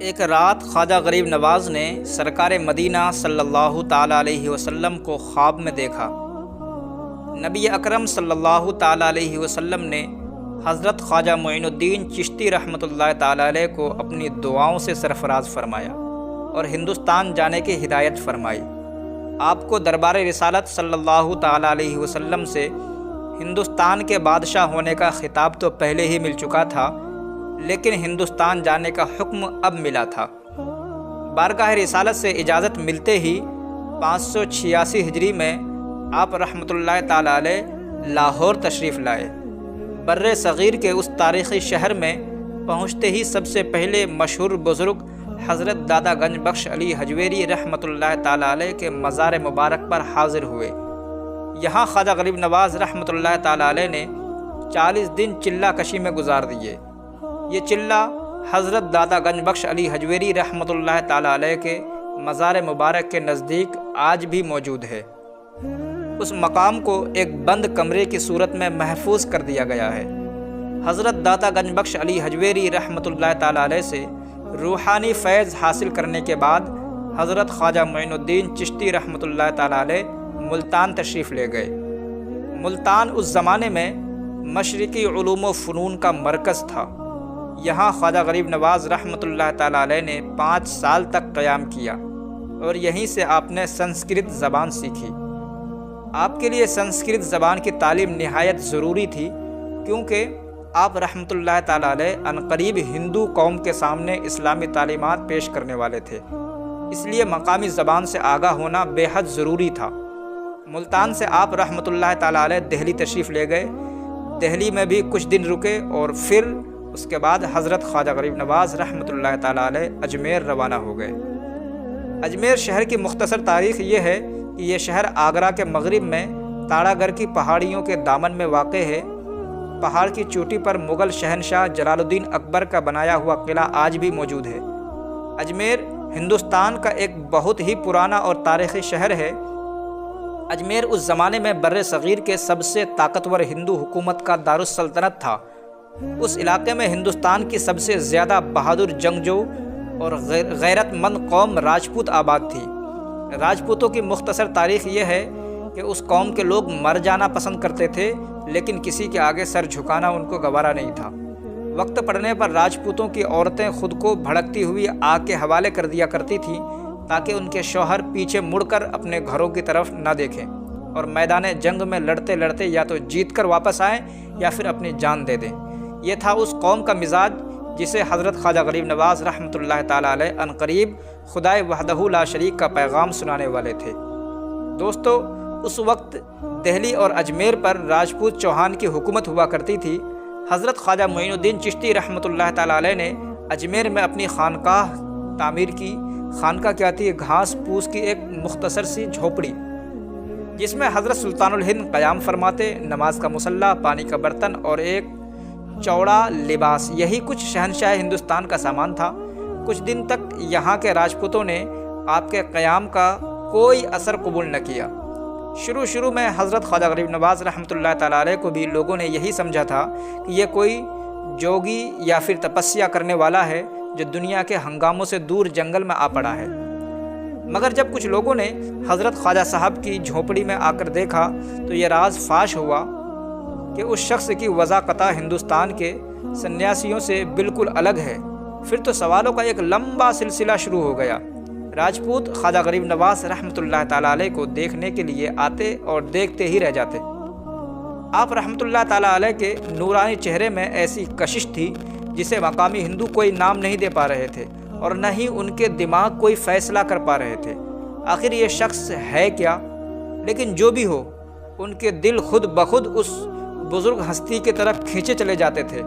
ایک رات خواجہ غریب نواز نے سرکار مدینہ صلی اللہ تعالیٰ علیہ وسلم کو خواب میں دیکھا۔ نبی اکرم صلی اللہ تعالیٰ علیہ وسلم نے حضرت خواجہ معین الدین چشتی رحمۃ اللہ تعالیٰ علیہ کو اپنی دعاؤں سے سرفراز فرمایا اور ہندوستان جانے کی ہدایت فرمائی۔ آپ کو دربار رسالت صلی اللہ تعالیٰ علیہ وسلم سے ہندوستان کے بادشاہ ہونے کا خطاب تو پہلے ہی مل چکا تھا، لیکن ہندوستان جانے کا حکم اب ملا تھا۔ بارگاہ رسالت سے اجازت ملتے ہی 586 ہجری میں آپ رحمۃ اللہ تعالیٰ علیہ لاہور تشریف لائے۔ بر صغیر کے اس تاریخی شہر میں پہنچتے ہی سب سے پہلے مشہور بزرگ حضرت دادا گنج بخش علی حجویری رحمۃ اللہ تعالیٰ علیہ کے مزار مبارک پر حاضر ہوئے۔ یہاں خواجہ غریب نواز رحمۃ اللہ تعالیٰ علیہ نے 40 دن چلہ کشی میں گزار دیے۔ یہ چلہ حضرت دادا گنج بخش علی حجویری رحمۃ اللہ تعالیٰ علیہ کے مزار مبارک کے نزدیک آج بھی موجود ہے۔ اس مقام کو ایک بند کمرے کی صورت میں محفوظ کر دیا گیا ہے۔ حضرت دادا گنج بخش علی حجویری رحمۃ اللہ تعالیٰ علیہ سے روحانی فیض حاصل کرنے کے بعد حضرت خواجہ معین الدین چشتی رحمۃ اللہ تعالیٰ علیہ ملتان تشریف لے گئے۔ ملتان اس زمانے میں مشرقی علوم و فنون کا مرکز تھا۔ یہاں خواجہ غریب نواز رحمۃ اللہ تعالیٰ علیہ نے 5 سال تک قیام کیا اور یہیں سے آپ نے سنسکرت زبان سیکھی۔ آپ کے لیے سنسکرت زبان کی تعلیم نہایت ضروری تھی، کیونکہ آپ رحمۃ اللہ تعالیٰ علیہ عنقریب ہندو قوم کے سامنے اسلامی تعلیمات پیش کرنے والے تھے، اس لیے مقامی زبان سے آگاہ ہونا بے حد ضروری تھا۔ ملتان سے آپ رحمۃ اللہ تعالیٰ علیہ دہلی تشریف لے گئے۔ دہلی میں بھی کچھ دن رکے اور پھر اس کے بعد حضرت خواجہ غریب نواز رحمۃ اللہ تعالیٰ علیہ اجمیر روانہ ہو گئے۔ اجمیر شہر کی مختصر تاریخ یہ ہے کہ یہ شہر آگرہ کے مغرب میں تاڑا گڑھ کی پہاڑیوں کے دامن میں واقع ہے۔ پہاڑ کی چوٹی پر مغل شہنشاہ جلال الدین اکبر کا بنایا ہوا قلعہ آج بھی موجود ہے۔ اجمیر ہندوستان کا ایک بہت ہی پرانا اور تاریخی شہر ہے۔ اجمیر اس زمانے میں بر صغیر کے سب سے طاقتور ہندو حکومت کا دارالسلطنت تھا۔ اس علاقے میں ہندوستان کی سب سے زیادہ بہادر جنگجو اور غیرت مند قوم راجپوت آباد تھی۔ راجپوتوں کی مختصر تاریخ یہ ہے کہ اس قوم کے لوگ مر جانا پسند کرتے تھے، لیکن کسی کے آگے سر جھکانا ان کو گوارا نہیں تھا۔ وقت پڑنے پر راجپوتوں کی عورتیں خود کو بھڑکتی ہوئی آگ کے حوالے کر دیا کرتی تھیں، تاکہ ان کے شوہر پیچھے مڑ کر اپنے گھروں کی طرف نہ دیکھیں اور میدان جنگ میں لڑتے لڑتے یا تو جیت کر واپس آئیں یا پھر اپنی جان دے دیں۔ یہ تھا اس قوم کا مزاج جسے حضرت خواجہ غریب نواز رحمۃ اللہ تعالیٰ علیہ عنقریب خدائے وحدہ لا شریک کا پیغام سنانے والے تھے۔ دوستو، اس وقت دہلی اور اجمیر پر راجپوت چوہان کی حکومت ہوا کرتی تھی۔ حضرت خواجہ معین الدین چشتی رحمۃ اللہ تعالیٰ علیہ نے اجمیر میں اپنی خانقاہ تعمیر کی۔ خانقاہ کیا تھی؟ گھاس پھوس کی ایک مختصر سی جھوپڑی، جس میں حضرت سلطان الہند قیام فرماتے، نماز کا مصلی، پانی کا برتن اور ایک چوڑا لباس، یہی کچھ شہنشاہ ہندوستان کا سامان تھا۔ کچھ دن تک یہاں کے راجپوتوں نے آپ کے قیام کا کوئی اثر قبول نہ کیا۔ شروع میں حضرت خواجہ غریب نواز رحمۃ اللہ تعالیٰ علیہ کو بھی لوگوں نے یہی سمجھا تھا کہ یہ کوئی جوگی یا پھر تپسیا کرنے والا ہے جو دنیا کے ہنگاموں سے دور جنگل میں آ پڑا ہے۔ مگر جب کچھ لوگوں نے حضرت خواجہ صاحب کی جھونپڑی میں آ کر دیکھا تو یہ راز فاش ہوا کہ اس شخص کی وضاقتہ ہندوستان کے سنیاسیوں سے بالکل الگ ہے۔ پھر تو سوالوں کا ایک لمبا سلسلہ شروع ہو گیا۔ راجپوت خواجہ غریب نواز رحمۃ اللہ تعالیٰ علیہ کو دیکھنے کے لیے آتے اور دیکھتے ہی رہ جاتے۔ آپ رحمۃ اللہ تعالیٰ علیہ کے نورانی چہرے میں ایسی کشش تھی جسے مقامی ہندو کوئی نام نہیں دے پا رہے تھے اور نہ ہی ان کے دماغ کوئی فیصلہ کر پا رہے تھے۔ آخر یہ شخص ہے کیا؟ لیکن جو بھی ہو، ان کے دل خود بخود اس بزرگ ہستی کی طرف کھینچے چلے جاتے تھے۔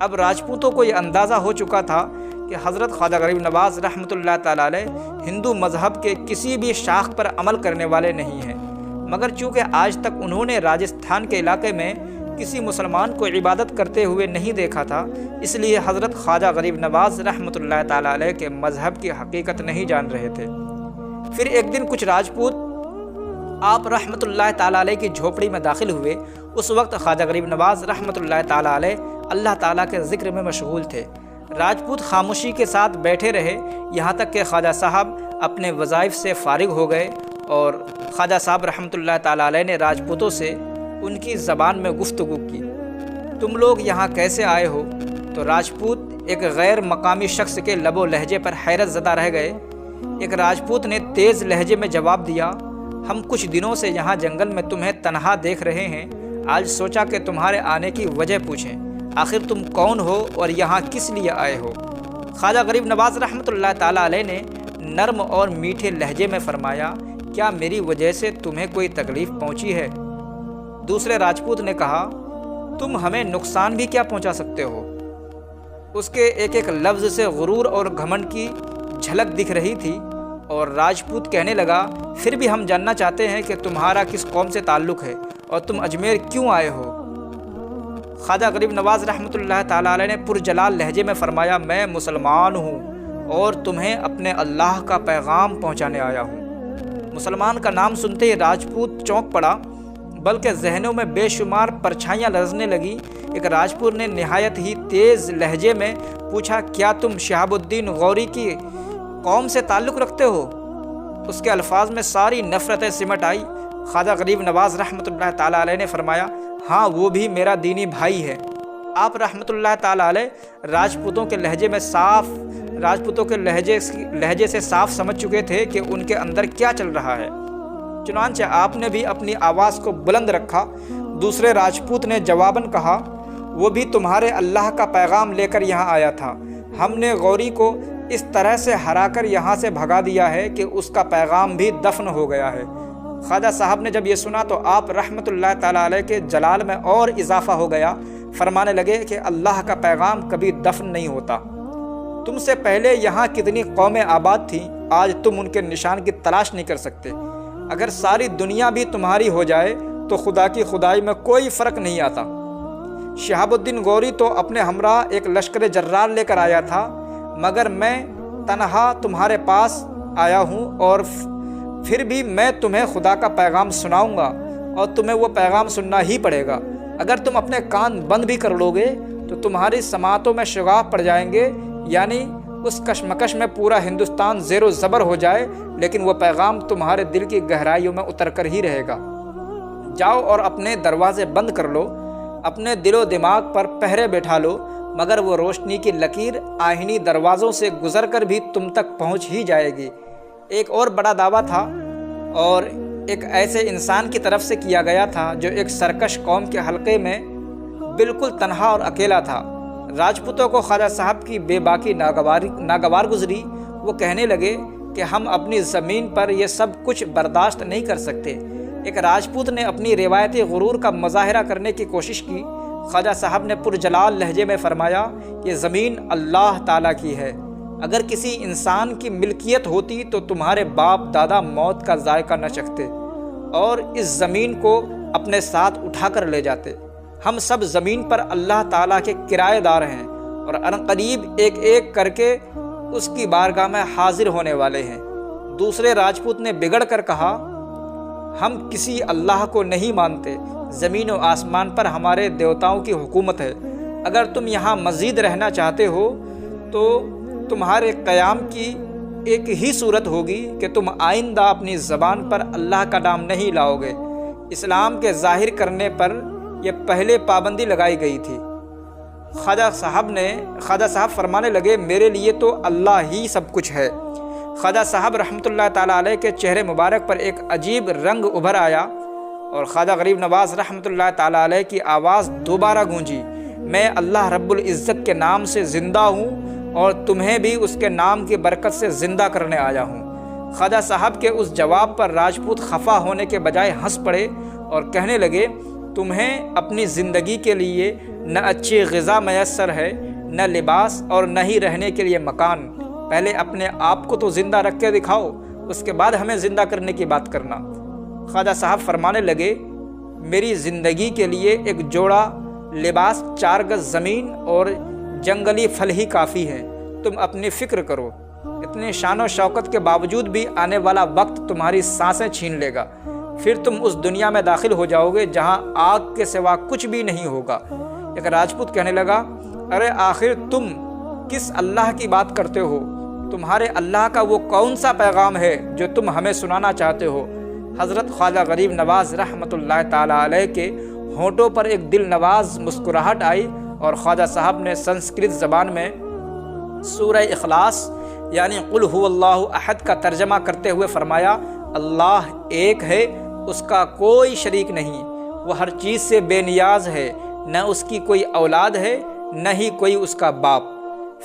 اب راجپوتوں کو یہ اندازہ ہو چکا تھا کہ حضرت خواجہ غریب نواز رحمۃ اللہ تعالیٰ علیہ ہندو مذہب کے کسی بھی شاخ پر عمل کرنے والے نہیں ہیں، مگر چونکہ آج تک انہوں نے راجستھان کے علاقے میں کسی مسلمان کو عبادت کرتے ہوئے نہیں دیکھا تھا، اس لیے حضرت خواجہ غریب نواز رحمۃ اللہ تعالیٰ علیہ کے مذہب کی حقیقت نہیں جان رہے تھے۔ پھر ایک دن کچھ راجپوت آپ رحمۃ اللہ تعالیٰ علیہ کی جھوپڑی میں داخل ہوئے۔ اس وقت خواجہ غریب نواز رحمۃ اللہ تعالیٰ علیہ اللہ تعالیٰ کے ذکر میں مشغول تھے۔ راجپوت خاموشی کے ساتھ بیٹھے رہے یہاں تک کہ خواجہ صاحب اپنے وظائف سے فارغ ہو گئے، اور خواجہ صاحب رحمۃ اللہ تعالیٰ علیہ نے راجپوتوں سے ان کی زبان میں گفتگو کی۔ تم لوگ یہاں کیسے آئے ہو؟ تو راجپوت ایک غیر مقامی شخص کے لب و لہجے پر حیرت زدہ رہ گئے۔ ایک راجپوت نے تیز لہجے میں جواب دیا، ہم کچھ دنوں سے یہاں جنگل میں تمہیں تنہا دیکھ رہے ہیں، آج سوچا کہ تمہارے آنے کی وجہ پوچھیں، آخر تم کون ہو اور یہاں کس لیے آئے ہو؟ خواجہ غریب نواز رحمۃ اللہ تعالیٰ علیہ نے نرم اور میٹھے لہجے میں فرمایا، کیا میری وجہ سے تمہیں کوئی تکلیف پہنچی ہے؟ دوسرے راجپوت نے کہا، تم ہمیں نقصان بھی کیا پہنچا سکتے ہو؟ اس کے ایک ایک لفظ سے غرور اور گھمنڈ کی جھلک دکھ رہی تھی، اور راجپوت کہنے لگا، پھر بھی ہم جاننا چاہتے ہیں کہ تمہارا کس قوم سے تعلق ہے اور تم اجمیر کیوں آئے ہو؟ خواجہ غریب نواز رحمۃ اللہ تعالیٰ علیہ نے پرجلال لہجے میں فرمایا، میں مسلمان ہوں اور تمہیں اپنے اللہ کا پیغام پہنچانے آیا ہوں۔ مسلمان کا نام سنتے ہی راجپوت چونک پڑا، بلکہ ذہنوں میں بے شمار پرچھائیاں لرزنے لگیں۔ ایک راجپوت نے نہایت ہی تیز لہجے میں پوچھا، کیا تم شہاب الدین غوری کی قوم سے تعلق رکھتے ہو؟ اس کے الفاظ میں ساری نفرتیں سمٹ آئی۔ خواجہ غریب نواز رحمۃ اللہ تعالیٰ علیہ نے فرمایا، ہاں وہ بھی میرا دینی بھائی ہے۔ آپ رحمۃ اللہ تعالیٰ علیہ راجپوتوں کے لہجے سے صاف سمجھ چکے تھے کہ ان کے اندر کیا چل رہا ہے، چنانچہ آپ نے بھی اپنی آواز کو بلند رکھا۔ دوسرے راجپوت نے جواباً کہا، وہ بھی تمہارے اللہ کا پیغام لے کر یہاں آیا تھا، ہم نے غوری کو اس طرح سے ہرا کر یہاں سے بھگا دیا ہے کہ اس کا پیغام بھی دفن ہو گیا ہے۔ خواجہ صاحب نے جب یہ سنا تو آپ رحمۃ اللہ تعالیٰ علیہ کے جلال میں اور اضافہ ہو گیا، فرمانے لگے کہ اللہ کا پیغام کبھی دفن نہیں ہوتا۔ تم سے پہلے یہاں کتنی قومیں آباد تھیں، آج تم ان کے نشان کی تلاش نہیں کر سکتے۔ اگر ساری دنیا بھی تمہاری ہو جائے تو خدا کی خدائی میں کوئی فرق نہیں آتا۔ شہاب الدین غوری تو اپنے ہمراہ ایک لشکر جرار لے کر آیا تھا، مگر میں تنہا تمہارے پاس آیا ہوں، اور پھر بھی میں تمہیں خدا کا پیغام سناؤں گا اور تمہیں وہ پیغام سننا ہی پڑے گا۔ اگر تم اپنے کان بند بھی کر لو گے تو تمہاری سماعتوں میں شگاف پڑ جائیں گے، یعنی اس کشمکش میں پورا ہندوستان زیر و زبر ہو جائے، لیکن وہ پیغام تمہارے دل کی گہرائیوں میں اتر کر ہی رہے گا۔ جاؤ اور اپنے دروازے بند کر لو، اپنے دل و دماغ پر پہرے بیٹھا لو، مگر وہ روشنی کی لکیر آہنی دروازوں سے گزر کر بھی تم تک پہنچ ہی جائے گی۔ ایک اور بڑا دعویٰ تھا، اور ایک ایسے انسان کی طرف سے کیا گیا تھا جو ایک سرکش قوم کے حلقے میں بالکل تنہا اور اکیلا تھا۔ راجپوتوں کو خواجہ صاحب کی بے باکی ناگوار گزری۔ وہ کہنے لگے کہ ہم اپنی زمین پر یہ سب کچھ برداشت نہیں کر سکتے۔ ایک راجپوت نے اپنی روایتی غرور کا مظاہرہ کرنے کی کوشش کی۔ خواجہ صاحب نے پرجلال لہجے میں فرمایا، یہ زمین اللہ تعالیٰ کی ہے، اگر کسی انسان کی ملکیت ہوتی تو تمہارے باپ دادا موت کا ذائقہ نہ چکھتے اور اس زمین کو اپنے ساتھ اٹھا کر لے جاتے۔ ہم سب زمین پر اللہ تعالیٰ کے کرایہ دار ہیں، اور عنقریب ایک ایک کر کے اس کی بارگاہ میں حاضر ہونے والے ہیں۔ دوسرے راجپوت نے بگڑ کر کہا، ہم کسی اللہ کو نہیں مانتے، زمین و آسمان پر ہمارے دیوتاؤں کی حکومت ہے۔ اگر تم یہاں مزید رہنا چاہتے ہو تو تمہارے قیام کی ایک ہی صورت ہوگی کہ تم آئندہ اپنی زبان پر اللہ کا نام نہیں لاؤ گے۔ اسلام کے ظاہر کرنے پر یہ پہلے پابندی لگائی گئی تھی۔ خواجہ صاحب فرمانے لگے، میرے لیے تو اللہ ہی سب کچھ ہے۔ خواجہ صاحب رحمۃ اللہ تعالیٰ علیہ کے چہرے مبارک پر ایک عجیب رنگ ابھر آیا، اور خواجہ غریب نواز رحمۃ اللہ تعالیٰ علیہ کی آواز دوبارہ گونجی، میں اللہ رب العزت کے نام سے زندہ ہوں اور تمہیں بھی اس کے نام کی برکت سے زندہ کرنے آیا ہوں۔ خواجہ صاحب کے اس جواب پر راجپوت خفا ہونے کے بجائے ہنس پڑے اور کہنے لگے، تمہیں اپنی زندگی کے لیے نہ اچھی غذا میسر ہے، نہ لباس، اور نہ ہی رہنے کے لیے مکان۔ پہلے اپنے آپ کو تو زندہ رکھ کے دکھاؤ، اس کے بعد ہمیں زندہ کرنے کی بات کرنا۔ خواجہ صاحب فرمانے لگے، میری زندگی کے لیے ایک جوڑا لباس، 4 گز زمین اور جنگلی پھل ہی کافی ہے۔ تم اپنی فکر کرو، اتنے شان و شوکت کے باوجود بھی آنے والا وقت تمہاری سانسیں چھین لے گا، پھر تم اس دنیا میں داخل ہو جاؤ گے جہاں آگ کے سوا کچھ بھی نہیں ہوگا۔ ایک راجپوت کہنے لگا، ارے آخر تم کس اللہ کی بات کرتے ہو؟ تمہارے اللہ کا وہ کون سا پیغام ہے جو تم ہمیں سنانا چاہتے ہو؟ حضرت خواجہ غریب نواز رحمۃ اللہ تعالیٰ علیہ کے ہونٹوں پر ایک دل نواز مسکراہٹ آئی اور خواجہ صاحب نے سنسکرت زبان میں سورہ اخلاص یعنی قل هو اللہ احد کا ترجمہ کرتے ہوئے فرمایا، اللہ ایک ہے، اس کا کوئی شریک نہیں، وہ ہر چیز سے بے نیاز ہے، نہ اس کی کوئی اولاد ہے نہ ہی کوئی اس کا باپ۔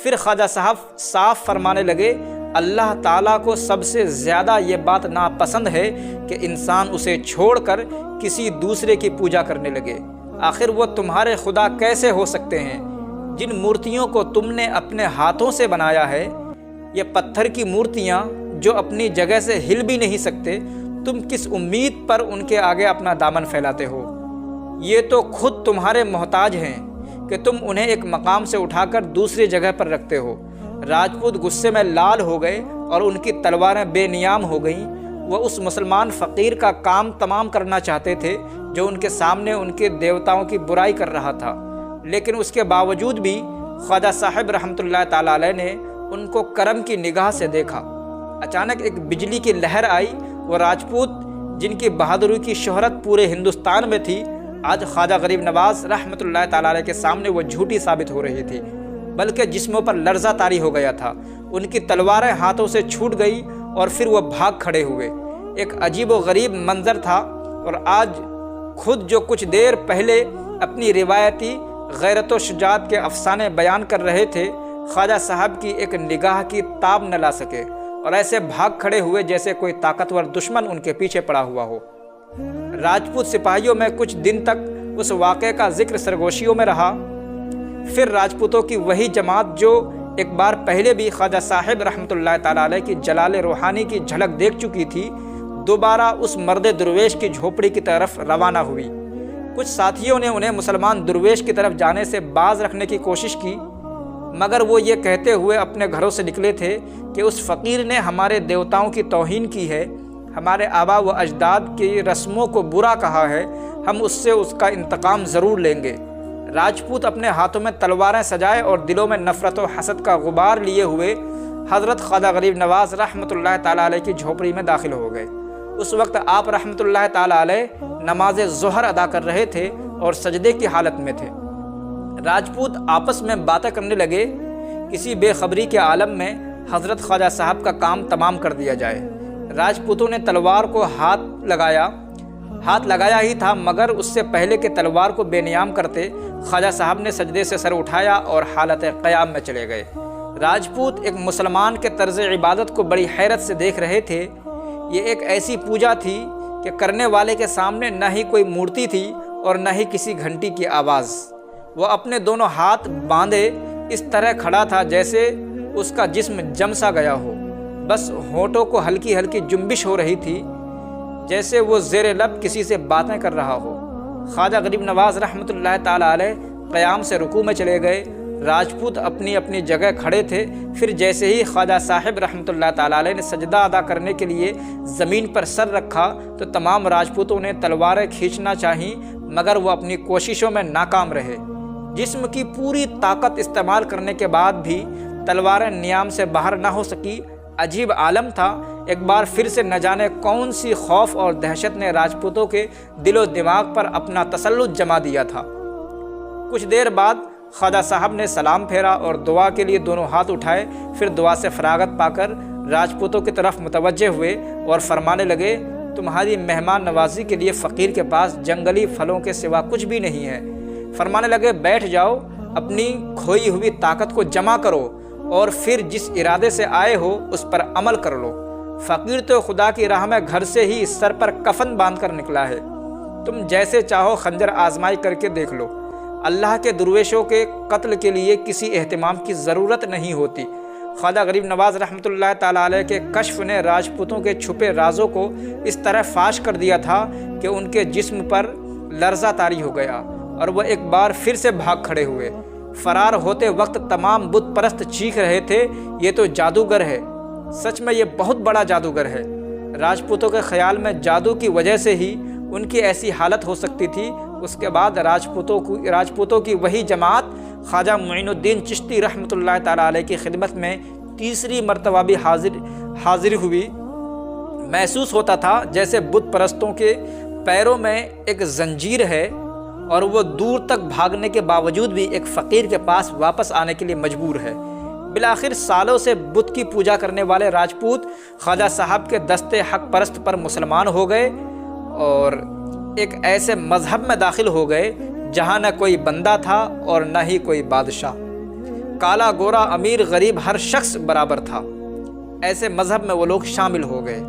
پھر خواجہ صاحب صاف فرمانے لگے، اللہ تعالیٰ کو سب سے زیادہ یہ بات ناپسند ہے کہ انسان اسے چھوڑ کر کسی دوسرے کی پوجا کرنے لگے۔ آخر وہ تمہارے خدا کیسے ہو سکتے ہیں؟ جن مورتیوں کو تم نے اپنے ہاتھوں سے بنایا ہے، یہ پتھر کی مورتیاں جو اپنی جگہ سے ہل بھی نہیں سکتے، تم کس امید پر ان کے آگے اپنا دامن پھیلاتے ہو؟ یہ تو خود تمہارے محتاج ہیں کہ تم انہیں ایک مقام سے اٹھا کر دوسری جگہ پر رکھتے ہو۔ راجپوت غصے میں لال ہو گئے اور ان کی تلواریں بے نیام ہو گئیں۔ وہ اس مسلمان فقیر کا کام تمام کرنا چاہتے تھے جو ان کے سامنے ان کے دیوتاؤں کی برائی کر رہا تھا، لیکن اس کے باوجود بھی خواجہ صاحب رحمۃ اللہ تعالیٰ علیہ نے ان کو کرم کی نگاہ سے دیکھا۔ اچانک ایک بجلی کی لہر آئی۔ وہ راجپوت جن کی بہادری کی شہرت پورے ہندوستان میں تھی، آج خواجہ غریب نواز رحمۃ اللہ تعالیٰ علیہ کے سامنے وہ جھوٹی ثابت ہو رہی تھی، بلکہ جسموں پر لرزہ طاری ہو گیا تھا۔ ان کی تلواریں ہاتھوں سے چھوٹ گئی اور پھر وہ بھاگ کھڑے ہوئے۔ ایک عجیب و غریب منظر تھا، اور آج خود جو کچھ دیر پہلے اپنی روایتی غیرت و شجاعت کے افسانے بیان کر رہے تھے، خواجہ صاحب کی ایک نگاہ کی تاب نہ لا سکے اور ایسے بھاگ کھڑے ہوئے جیسے کوئی طاقتور دشمن ان کے پیچھے پڑا ہوا ہو۔ راجپوت سپاہیوں میں کچھ دن تک اس واقعے کا ذکر سرگوشیوں میں رہا۔ پھر راجپوتوں کی وہی جماعت جو ایک بار پہلے بھی خواجہ صاحب رحمۃ اللہ تعالیٰ علیہ کی جلال روحانی کی جھلک دیکھ چکی تھی، دوبارہ اس مرد درویش کی جھوپڑی کی طرف روانہ ہوئی۔ کچھ ساتھیوں نے انہیں مسلمان درویش کی طرف جانے سے باز رکھنے کی کوشش کی، مگر وہ یہ کہتے ہوئے اپنے گھروں سے نکلے تھے کہ اس فقیر نے ہمارے دیوتاؤں کی توہین کی ہے، ہمارے آبا و اجداد کی رسموں کو برا کہا ہے، ہم اس سے اس کا انتقام ضرور لیں گے۔ راجپوت اپنے ہاتھوں میں تلواریں سجائے اور دلوں میں نفرت و حسد کا غبار لیے ہوئے حضرت خواجہ غریب نواز رحمۃ اللہ تعالیٰ علیہ کی جھوپڑی میں داخل ہو گئے۔ اس وقت آپ رحمۃ اللہ تعالیٰ علیہ نماز ظہر ادا کر رہے تھے اور سجدے کی حالت میں تھے۔ راجپوت آپس میں باتیں کرنے لگے، کسی بے خبری کے عالم میں حضرت خواجہ صاحب کا کام تمام کر دیا جائے۔ راجپوتوں نے تلوار کو ہاتھ لگایا ہی تھا، مگر اس سے پہلے کہ تلوار کو بے نیام کرتے، خواجہ صاحب نے سجدے سے سر اٹھایا اور حالت قیام میں چلے گئے۔ راجپوت ایک مسلمان کے طرز عبادت کو بڑی حیرت سے دیکھ رہے تھے۔ یہ ایک ایسی پوجا تھی کہ کرنے والے کے سامنے نہ ہی کوئی مورتی تھی اور نہ ہی کسی گھنٹی کی آواز۔ وہ اپنے دونوں ہاتھ باندھے اس طرح کھڑا تھا جیسے اس کا جسم جم سا گیا ہو، بس ہونٹوں کو ہلکی ہلکی جنبش ہو رہی تھی جیسے وہ زیر لب کسی سے باتیں کر رہا ہو۔ خواجہ غریب نواز رحمۃ اللہ تعالیٰ علیہ قیام سے رکوع میں چلے گئے۔ راجپوت اپنی اپنی جگہ کھڑے تھے۔ پھر جیسے ہی خواجہ صاحب رحمۃ اللہ تعالیٰ علیہ نے سجدہ ادا کرنے کے لیے زمین پر سر رکھا تو تمام راجپوتوں نے تلواریں کھینچنا چاہیں، مگر وہ اپنی کوششوں میں ناکام رہے۔ جسم کی پوری طاقت استعمال کرنے کے بعد بھی تلواریں نیام سے باہر نہ ہو سکی۔ عجیب عالم تھا۔ ایک بار پھر سے نہ جانے کون سی خوف اور دہشت نے راجپوتوں کے دل و دماغ پر اپنا تسلط جما دیا تھا۔ کچھ دیر بعد خواجہ صاحب نے سلام پھیرا اور دعا کے لیے دونوں ہاتھ اٹھائے، پھر دعا سے فراغت پا کر راجپوتوں کی طرف متوجہ ہوئے اور فرمانے لگے، تمہاری مہمان نوازی کے لیے فقیر کے پاس جنگلی پھلوں کے سوا کچھ بھی نہیں ہے۔ فرمانے لگے، بیٹھ جاؤ، اپنی کھوئی ہوئی طاقت کو جمع کرو اور پھر جس ارادے سے آئے ہو اس پر عمل کر لو۔ فقیر تو خدا کی راہ میں گھر سے ہی سر پر کفن باندھ کر نکلا ہے، تم جیسے چاہو خنجر آزمائی کر کے دیکھ لو۔ اللہ کے درویشوں کے قتل کے لیے کسی اہتمام کی ضرورت نہیں ہوتی۔ خواجہ غریب نواز رحمۃ اللہ تعالیٰ علیہ کے کشف نے راجپوتوں کے چھپے رازوں کو اس طرح فاش کر دیا تھا کہ ان کے جسم پر لرزہ طاری ہو گیا اور وہ ایک بار پھر سے بھاگ کھڑے ہوئے۔ فرار ہوتے وقت تمام بت پرست چیخ رہے تھے، یہ تو جادوگر ہے، سچ میں یہ بہت بڑا جادوگر ہے۔ راجپوتوں کے خیال میں جادو کی وجہ سے ہی ان کی ایسی حالت ہو سکتی تھی۔ اس کے بعد راجپوتوں کی وہی جماعت خواجہ معین الدین چشتی رحمۃ اللہ تعالیٰ علیہ کی خدمت میں تیسری مرتبہ بھی حاضر ہوئی، محسوس ہوتا تھا جیسے بت پرستوں کے پیروں میں ایک زنجیر ہے اور وہ دور تک بھاگنے کے باوجود بھی ایک فقیر کے پاس واپس آنے کے لیے مجبور ہے۔ بالآخر سالوں سے بت کی پوجا کرنے والے راجپوت خواجہ صاحب کے دستے حق پرست پر مسلمان ہو گئے اور ایک ایسے مذہب میں داخل ہو گئے جہاں نہ کوئی بندہ تھا اور نہ ہی کوئی بادشاہ، کالا گورا امیر غریب ہر شخص برابر تھا۔ ایسے مذہب میں وہ لوگ شامل ہو گئے۔